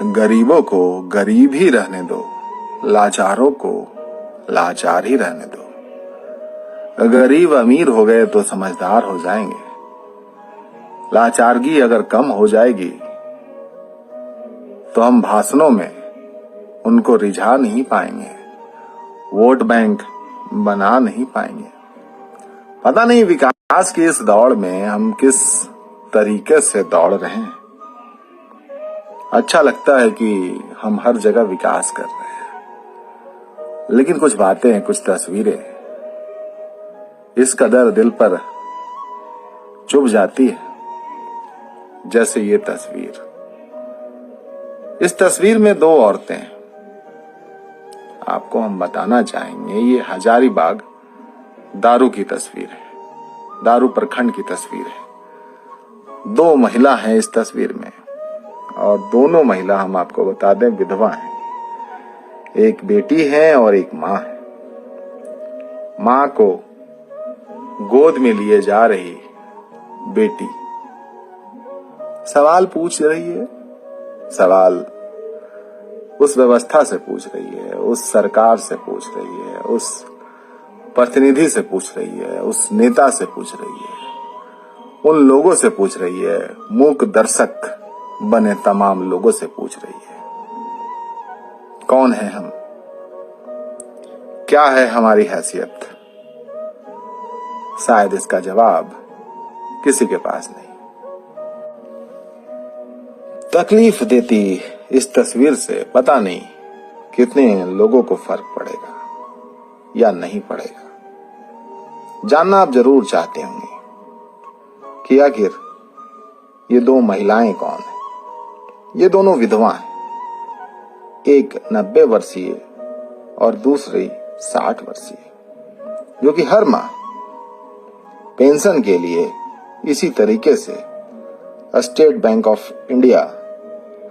गरीबों को गरीब ही रहने दो, लाचारों को लाचार ही रहने दो। गरीब अमीर हो गए तो समझदार हो जाएंगे, लाचारगी अगर कम हो जाएगी तो हम भाषणों में उनको रिझा नहीं पाएंगे, वोट बैंक बना नहीं पाएंगे। पता नहीं विकास की इस दौड़ में हम किस तरीके से दौड़ रहे हैं। अच्छा लगता है कि हम हर जगह विकास कर रहे हैं, लेकिन कुछ बातें, कुछ तस्वीरें इस कदर दिल पर चुभ जाती है, जैसे ये तस्वीर। इस तस्वीर में दो औरतें, आपको हम बताना चाहेंगे ये हजारीबाग दारू की तस्वीर है, दारू प्रखंड की तस्वीर है। दो महिला हैं इस तस्वीर में और दोनों महिला, हम आपको बता दें, विधवा हैं। एक बेटी है और एक माँ है। माँ को गोद में लिए जा रही बेटी सवाल पूछ रही है, सवाल उस व्यवस्था से पूछ रही है, उस सरकार से पूछ रही है, उस प्रतिनिधि से पूछ रही है, उस नेता से पूछ रही है, उन लोगों से पूछ रही है, मूक दर्शक बने तमाम लोगों से पूछ रही है, कौन है हम, क्या है हमारी हैसियत। शायद इसका जवाब किसी के पास नहीं। तकलीफ देती इस तस्वीर से पता नहीं कितने लोगों को फर्क पड़ेगा या नहीं पड़ेगा। जानना आप जरूर चाहते होंगे कि आखिर ये दो महिलाएं कौन हैं। ये दोनों विधवा हैं, एक 90 वर्षीय और दूसरी 60 वर्षीय, जो कि हर माह पेंशन के लिए इसी तरीके से state bank of India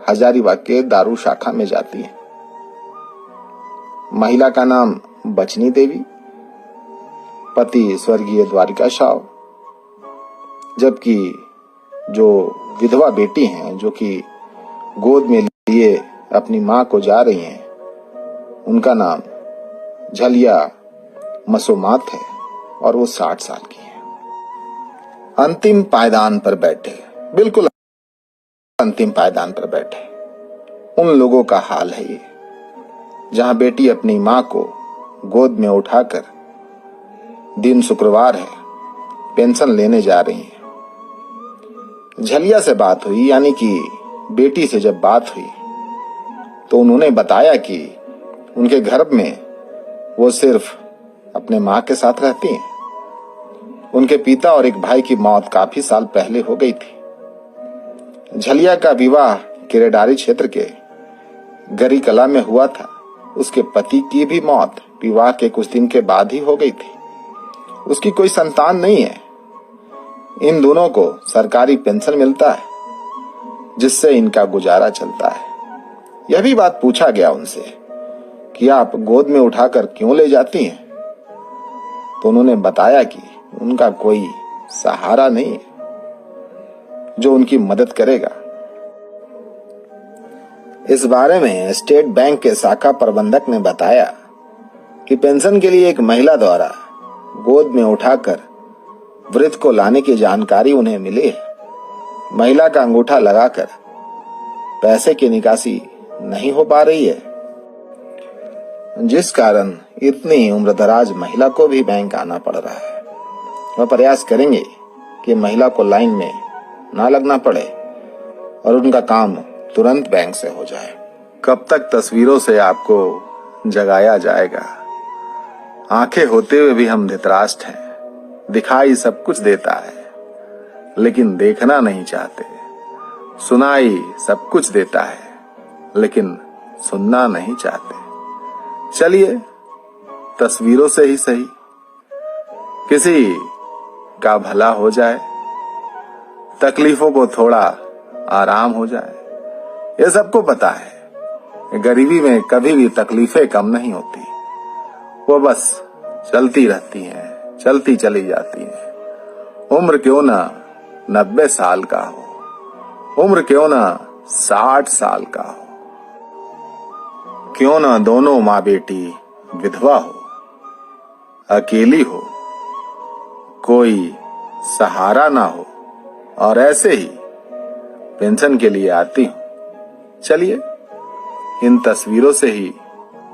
Hazaribagh के दारू शाखा में जाती है। महिला का नाम बचनी देवी, पति स्वर्गीय द्वारिका शाह, जबकि जो विधवा बेटी हैं, जो कि गोद में लिए अपनी मां को जा रही हैं, उनका नाम झलिया मसोमात है और वो 60 साल की है। अंतिम पायदान पर बैठे, बिल्कुल अंतिम पायदान पर बैठे उन लोगों का हाल है ये, जहां बेटी अपनी मां को गोद में उठाकर, दिन शुक्रवार है, पेंशन लेने जा रही है। झलिया से बात हुई, यानी कि बेटी से जब बात हुई तो उन्होंने बताया कि उनके घर में वो सिर्फ अपने मां के साथ रहती हैं। उनके पिता और एक भाई की मौत काफी साल पहले हो गई थी। झलिया का विवाह केरेडारी क्षेत्र के गरी कला में हुआ था। उसके पति की भी मौत विवाह के कुछ दिन के बाद ही हो गई थी। उसकी कोई संतान नहीं है। इन दोनों को सरकारी पेंशन मिलता है, जिससे इनका गुजारा चलता है। यह भी बात पूछा गया उनसे कि आप गोद में उठाकर क्यों ले जाती हैं, तो उन्होंने बताया कि उनका कोई सहारा नहीं है जो उनकी मदद करेगा। इस बारे में स्टेट बैंक के शाखा प्रबंधक ने बताया कि पेंशन के लिए एक महिला द्वारा गोद में उठाकर वृद्ध को लाने की जानकारी उन्हें मिली है। महिला का अंगूठा लगाकर पैसे की निकासी नहीं हो पा रही है, जिस कारण इतनी उम्रदराज महिला को भी बैंक आना पड़ रहा है। वह प्रयास करेंगे कि महिला को लाइन में ना लगना पड़े और उनका काम तुरंत बैंक से हो जाए। कब तक तस्वीरों से आपको जगाया जाएगा? आंखें होते हुए भी हम धृतराष्ट्र हैं। दिखाई सब कुछ देता है, लेकिन देखना नहीं चाहते। सुनाई सब कुछ देता है, लेकिन सुनना नहीं चाहते। चलिए, तस्वीरों से ही सही किसी का भला हो जाए, तकलीफों को थोड़ा आराम हो जाए। ये सबको पता है, गरीबी में कभी भी तकलीफें कम नहीं होती, वो बस चलती रहती हैं, चलती चली जाती हैं। उम्र क्यों ना 90 साल का हो, उम्र क्यों ना 60 साल का हो, क्यों ना दोनों माँ बेटी विधवा हो, अकेली हो, कोई सहारा ना हो और ऐसे ही पेंशन के लिए आती हूं। चलिए, इन तस्वीरों से ही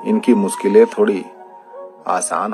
इनकी मुश्किलें थोड़ी आसान